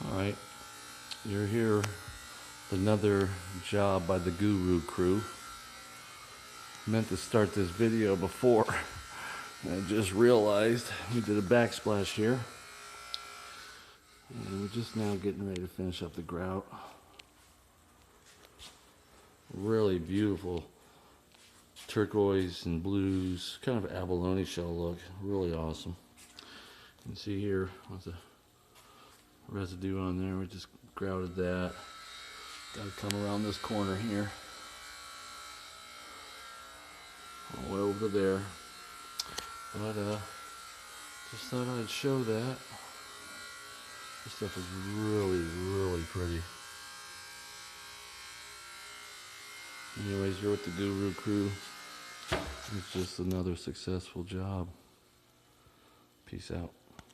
Alright, you're here with another job by the Guru crew. Meant to start this video before. I just realized we did a backsplash here. And we're just now getting ready to finish up the grout. Really beautiful turquoise and blues, kind of abalone shell look. Really awesome. You can see here lots of residue on there. We just grouted that. Got to come around this corner here, all the way over to there. But just thought I'd show that. This stuff is really, really pretty. Anyways, you're with the Guru crew. It's just another successful job. Peace out.